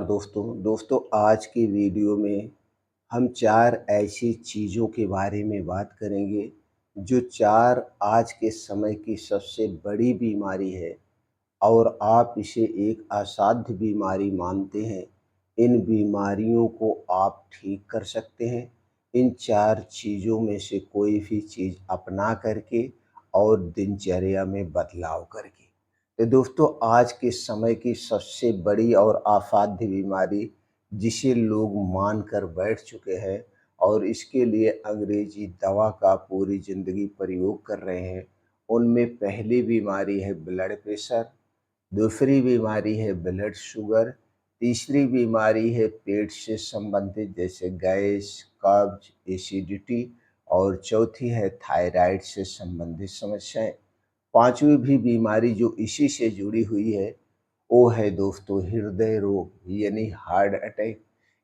दोस्तों आज की वीडियो में हम 4 ऐसी चीज़ों के बारे में बात करेंगे जो 4 आज के समय की सबसे बड़ी बीमारी है और आप इसे एक असाध्य बीमारी मानते हैं। इन बीमारियों को आप ठीक कर सकते हैं इन 4 चीज़ों में से कोई भी चीज़ अपना करके और दिनचर्या में बदलाव करके। तो दोस्तों आज के समय की सबसे बड़ी और असाध्य बीमारी जिसे लोग मान कर बैठ चुके हैं और इसके लिए अंग्रेजी दवा का पूरी ज़िंदगी प्रयोग कर रहे हैं, उनमें पहली बीमारी है ब्लड प्रेशर, दूसरी बीमारी है ब्लड शुगर, तीसरी बीमारी है पेट से संबंधित जैसे गैस, कब्ज, एसिडिटी और चौथी है थायराइड से संबंधित समस्याएं। पांचवी भी बीमारी जो इसी से जुड़ी हुई है वो है दोस्तों हृदय रोग यानी हार्ट अटैक।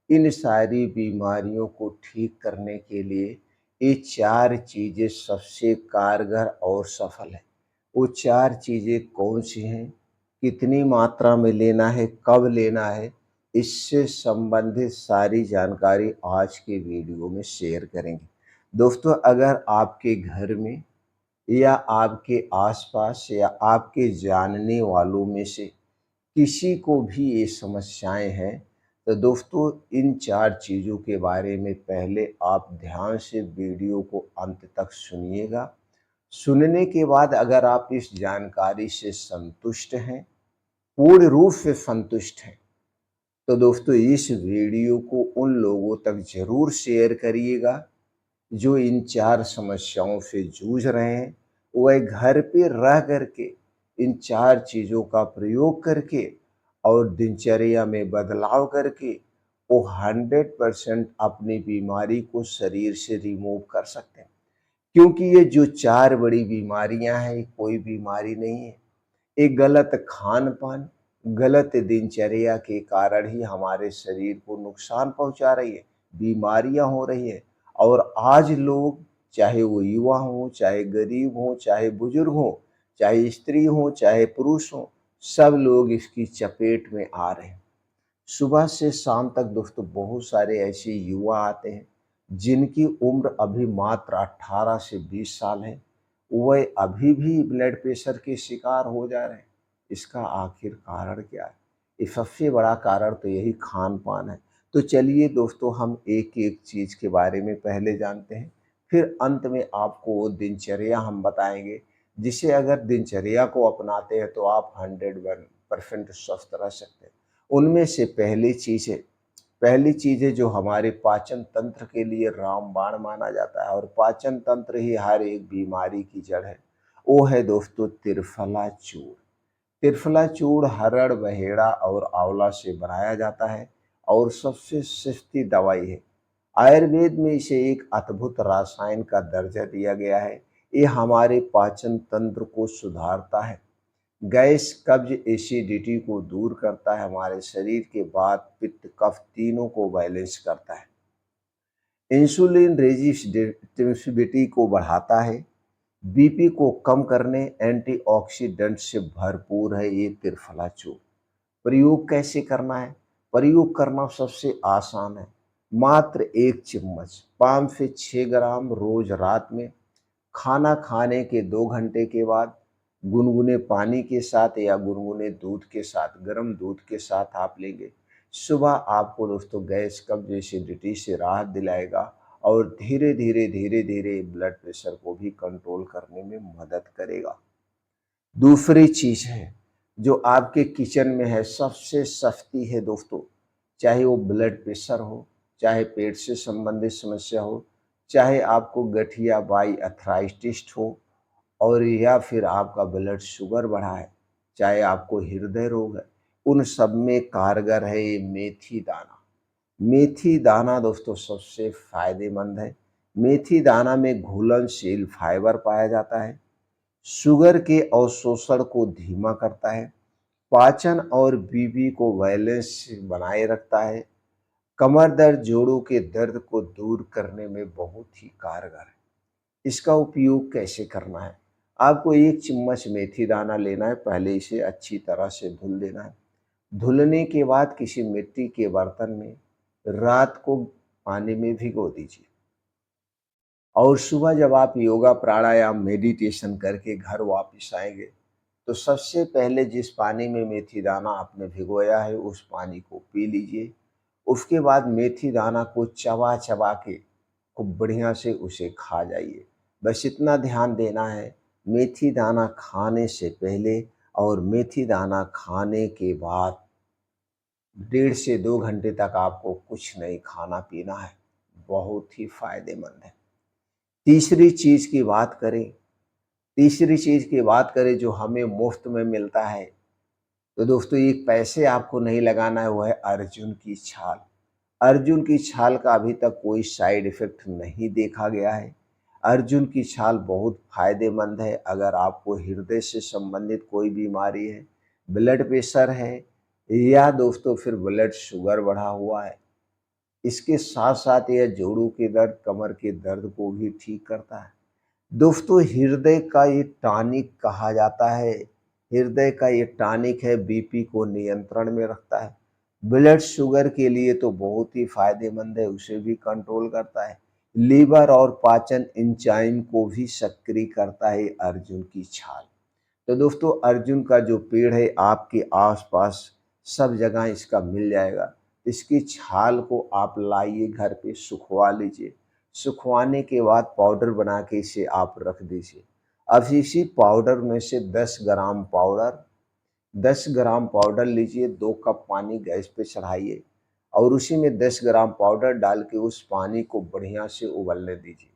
इन सारी बीमारियों को ठीक करने के लिए ये 4 चीज़ें सबसे कारगर और सफल है। वो 4 चीज़ें कौन सी हैं, कितनी मात्रा में लेना है, कब लेना है, इससे संबंधित सारी जानकारी आज के वीडियो में शेयर करेंगे। दोस्तों अगर आपके घर में या आपके आसपास या आपके जानने वालों में से किसी को भी ये समस्याएं हैं तो दोस्तों इन 4 चीज़ों के बारे में पहले आप ध्यान से वीडियो को अंत तक सुनिएगा। सुनने के बाद अगर आप इस जानकारी से संतुष्ट हैं, पूर्ण रूप से संतुष्ट हैं, तो दोस्तों इस वीडियो को उन लोगों तक ज़रूर शेयर करिएगा जो इन 4 समस्याओं से जूझ रहे हैं। वह घर पे रह करके इन 4 चीज़ों का प्रयोग करके और दिनचर्या में बदलाव करके वो 100% अपनी बीमारी को शरीर से रिमूव कर सकते हैं। क्योंकि ये जो 4 बड़ी बीमारियां हैं ये कोई बीमारी नहीं है, एक गलत खान-पान, गलत दिनचर्या के कारण ही हमारे शरीर को नुकसान पहुंचा रही है, बीमारियां हो रही हैं। और आज लोग चाहे वो युवा हों, चाहे गरीब हों, चाहे बुजुर्ग हों, चाहे स्त्री हों, चाहे पुरुष हों, सब लोग इसकी चपेट में आ रहे हैं। सुबह से शाम तक दोस्तों बहुत सारे ऐसे युवा आते हैं जिनकी उम्र अभी मात्र 18 से 20 साल है, वह अभी भी ब्लड प्रेशर के शिकार हो जा रहे हैं। इसका आखिर कारण क्या है? ये सबसे बड़ा कारण तो यही खान पान है। तो चलिए दोस्तों हम एक एक चीज़ के बारे में पहले जानते हैं, फिर अंत में आपको वो दिनचर्या हम बताएंगे जिसे अगर दिनचर्या को अपनाते हैं तो आप 101% स्वस्थ रह सकते हैं। उनमें से पहली चीज़ है जो हमारे पाचन तंत्र के लिए रामबाण माना जाता है और पाचन तंत्र ही हर एक बीमारी की जड़ है, वो है दोस्तों त्रिफला चूर्ण। त्रिफला चूर्ण हरड़, बहेड़ा और आंवला से बनाया जाता है और सबसे सस्ती दवाई है। आयुर्वेद में इसे एक अद्भुत रसायन का दर्जा दिया गया है। ये हमारे पाचन तंत्र को सुधारता है, गैस, कब्ज, एसिडिटी को दूर करता है, हमारे शरीर के वात, पित्त, कफ तीनों को बैलेंस करता है, इंसुलिन रेजिस्टिविटी को बढ़ाता है, बीपी को कम करने, एंटीऑक्सीडेंट से भरपूर है ये त्रिफला चूर्ण। प्रयोग कैसे करना है? प्रयोग करना सबसे आसान है। मात्र 1 चम्मच 5 से 6 ग्राम रोज रात में खाना खाने के 2 घंटे के बाद गुनगुने पानी के साथ या गुनगुने दूध के साथ, गर्म दूध के साथ आप लेंगे। सुबह आपको दोस्तों गैस, कब्ज, एसिडिटी से राहत दिलाएगा और धीरे धीरे ब्लड प्रेशर को भी कंट्रोल करने में मदद करेगा। दूसरी चीज़ है जो आपके किचन में है, सबसे सस्ती है दोस्तों, चाहे वो ब्लड प्रेशर हो, चाहे पेट से संबंधित समस्या हो, चाहे आपको गठिया बाई अर्थराइटिस हो और या फिर आपका ब्लड शुगर बढ़ा है, चाहे आपको हृदय रोग है, उन सब में कारगर है ये मेथी दाना। मेथी दाना दोस्तों सबसे फायदेमंद है। मेथी दाना में घुलनशील फाइबर पाया जाता है, शुगर के अवशोषण को धीमा करता है, पाचन और बीपी को बैलेंस बनाए रखता है, कमर दर्द, जोड़ों के दर्द को दूर करने में बहुत ही कारगर है। इसका उपयोग कैसे करना है? आपको 1 चम्मच मेथी दाना लेना है, पहले इसे अच्छी तरह से धुल देना है, धुलने के बाद किसी मिट्टी के बर्तन में रात को पानी में भिगो दीजिए और सुबह जब आप योगा प्राणायाम मेडिटेशन करके घर वापस आएंगे तो सबसे पहले जिस पानी में मेथी दाना आपने भिगोया है उस पानी को पी लीजिए। उसके बाद मेथी दाना को चबा चबा के खूब बढ़िया से उसे खा जाइए। बस इतना ध्यान देना है, मेथी दाना खाने से पहले और मेथी दाना खाने के बाद 1.5 से 2 घंटे तक आपको कुछ नहीं खाना पीना है। बहुत ही फायदेमंद है। तीसरी चीज़ की बात करें तीसरी चीज़ की बात करें जो हमें मुफ्त में मिलता है, तो दोस्तों एक पैसे आपको नहीं लगाना है, वो है अर्जुन की छाल। अर्जुन की छाल का अभी तक कोई साइड इफ़ेक्ट नहीं देखा गया है। अर्जुन की छाल बहुत फ़ायदेमंद है अगर आपको हृदय से संबंधित कोई बीमारी है, ब्लड प्रेशर है या दोस्तों फिर ब्लड शुगर बढ़ा हुआ है। इसके साथ-साथ यह जोड़ों के दर्द, कमर के दर्द को भी ठीक करता है। दोस्तों हृदय का ये टॉनिक कहा जाता है। हृदय का ये टॉनिक है, बीपी को नियंत्रण में रखता है। ब्लड शुगर के लिए तो बहुत ही फायदेमंद है, उसे भी कंट्रोल करता है। लीवर और पाचन एंजाइम को भी सक्रिय करता है अर्जुन की छाल। तो दोस्तों अर्जुन का जो पेड़ है आपके आसपास सब जगह इसका मिल जाएगा। इसकी छाल को आप लाइए घर पे सुखवा लीजिए। सुखवाने के बाद पाउडर बना के इसे आप रख दीजिए। अब इसी पाउडर में से 10 ग्राम पाउडर लीजिए, 2 कप पानी गैस पे चढ़ाइए और उसी में 10 ग्राम पाउडर डाल के उस पानी को बढ़िया से उबलने दीजिए।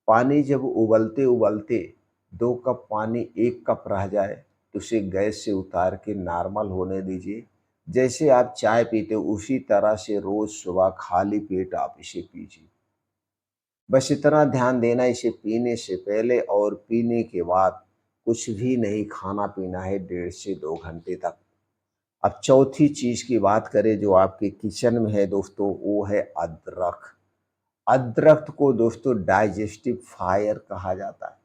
पानी जब उबलते उबलते 2 कप पानी 1 कप रह जाए तो उसे गैस से उतार के नॉर्मल होने दीजिए। जैसे आप चाय पीते हो उसी तरह से रोज सुबह खाली पेट आप इसे पीजिए। बस इतना ध्यान देना, इसे पीने से पहले और पीने के बाद कुछ भी नहीं खाना पीना है 1.5 से 2 घंटे तक। अब चौथी चीज की बात करें जो आपके किचन में है दोस्तों, वो है अदरक। अदरक को दोस्तों डाइजेस्टिव फायर कहा जाता है।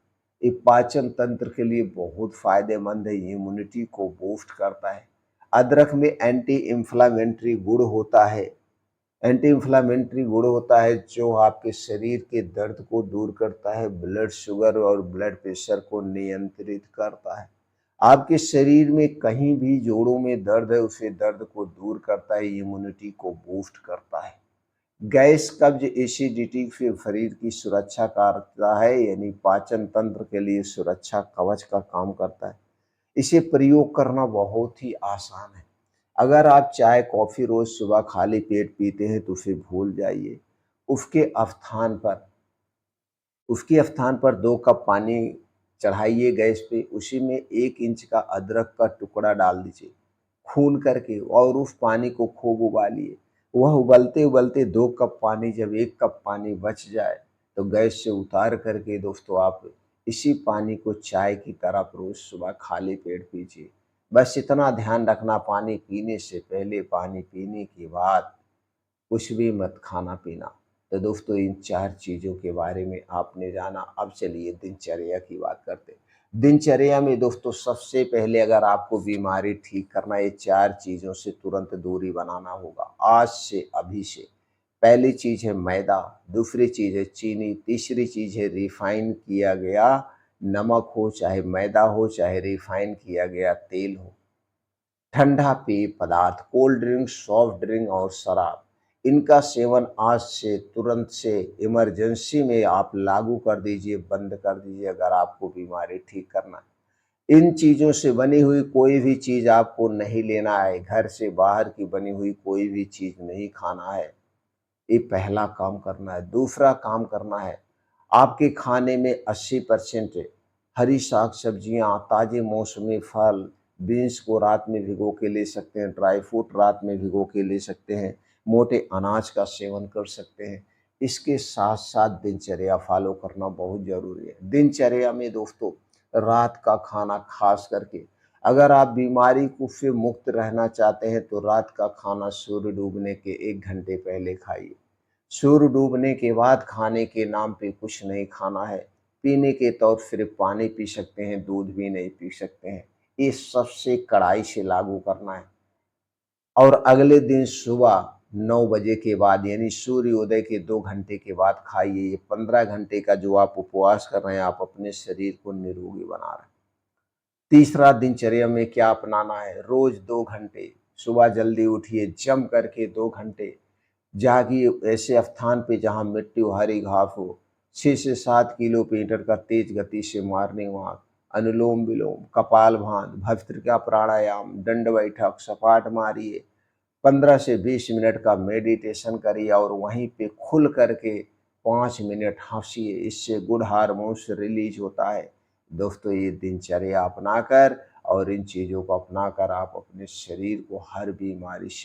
ये पाचन तंत्र के लिए बहुत फायदेमंद है, इम्यूनिटी को बूस्ट करता है। अदरक में एंटी इंफ्लामेटरी गुण होता है। एंटी इंफ्लामेटरी गुण होता है जो आपके शरीर के दर्द को दूर करता है, ब्लड शुगर और ब्लड प्रेशर को नियंत्रित करता है। आपके शरीर में कहीं भी जोड़ों में दर्द है उसे दर्द को दूर करता है, इम्यूनिटी को बूस्ट करता है। गैस, कब्ज, एसिडिटी से शरीर की सुरक्षा करता है, यानी पाचन तंत्र के लिए सुरक्षा कवच का काम करता है। इसे प्रयोग करना बहुत ही आसान है। अगर आप चाय कॉफ़ी रोज़ सुबह खाली पेट पीते हैं तो उसे भूल जाइए। उसके स्थान पर उसके स्थान पर 2 कप पानी चढ़ाइए गैस पे, उसी में 1 इंच का अदरक का टुकड़ा डाल दीजिए खून करके और उस पानी को खूब उबालिए। वह उबलते-उबलते 2 कप पानी जब 1 कप पानी बच जाए, तो गैस से उतार करके दोस्तों आप इसी पानी को चाय की तरह रोज़ सुबह खाली पेट पीजिए। बस इतना ध्यान रखना, पानी पीने से पहले, पानी पीने के बाद कुछ भी मत खाना-पीना। तो दोस्तों इन 4 चीज़ों के बारे में आपने जाना। अब चलिए दिनचर्या की बात करते हैं। दिनचर्या में दोस्तों सबसे पहले अगर आपको बीमारी ठीक करना है, ये 4 चीज़ों से तुरंत दूरी बनाना होगा, आज से, अभी से। पहली चीज़ है मैदा, दूसरी चीज़ है चीनी, तीसरी चीज़ है रिफ़ाइन किया गया नमक हो, चाहे मैदा हो, चाहे रिफ़ाइन किया गया तेल हो। ठंडा पेय पदार्थ, कोल्ड ड्रिंक, सॉफ्ट ड्रिंक और शराब, इनका सेवन आज से तुरंत से इमरजेंसी में आप लागू कर दीजिए, बंद कर दीजिए अगर आपको बीमारी ठीक करना है। इन चीज़ों से बनी हुई कोई भी चीज़ आपको नहीं लेना है, घर से बाहर की बनी हुई कोई भी चीज़ नहीं खाना है। ये पहला काम करना है। दूसरा काम करना है, आपके खाने में 80% हरी साग-सब्जियाँ, ताज़े मौसमी फल, बीन्स को रात में भिगो के ले सकते हैं, ड्राई फ्रूट रात में भिगो के ले सकते हैं, मोटे अनाज का सेवन कर सकते हैं। इसके साथ-साथ दिनचर्या फ़ॉलो करना बहुत ज़रूरी है। दिनचर्या में दोस्तों रात का खाना ख़ास करके अगर आप बीमारी को से मुक्त रहना चाहते हैं तो रात का खाना सूर्य डूबने के 1 घंटे पहले खाइए। सूर्य डूबने के बाद खाने के नाम पे कुछ नहीं खाना है। पीने के तौर सिर्फ पानी पी सकते हैं, दूध भी नहीं पी सकते हैं। ये सबसे कड़ाई से लागू करना है। और अगले दिन सुबह 9 बजे के बाद यानी सूर्योदय के 2 घंटे के बाद खाइए। ये 15 घंटे का जो आप उपवास कर रहे हैं, आप अपने शरीर को निरोगी बना रहे हैं। तीसरा दिनचर्या में क्या अपनाना है, रोज 2 घंटे सुबह जल्दी उठिए, जम करके 2 घंटे जागिए ऐसे स्थान पे जहाँ मिट्टी हो, हरी घास हो। 6 से 7 किलोमीटर का तेज गति से मॉर्निंग वॉक, अनुलोम विलोम, कपाल भाति, भस्त्रिका प्राणायाम, दंड बैठक, सपाट मारिए। 15 से 20 मिनट का मेडिटेशन करिए और वहीं पे खुल करके 5 मिनट हंसिए। इससे गुड हार्मोन्स रिलीज होता है। दोस्तों, ये दिनचर्या अपनाकर और इन चीज़ों को अपनाकर आप अपने शरीर को हर बीमारी से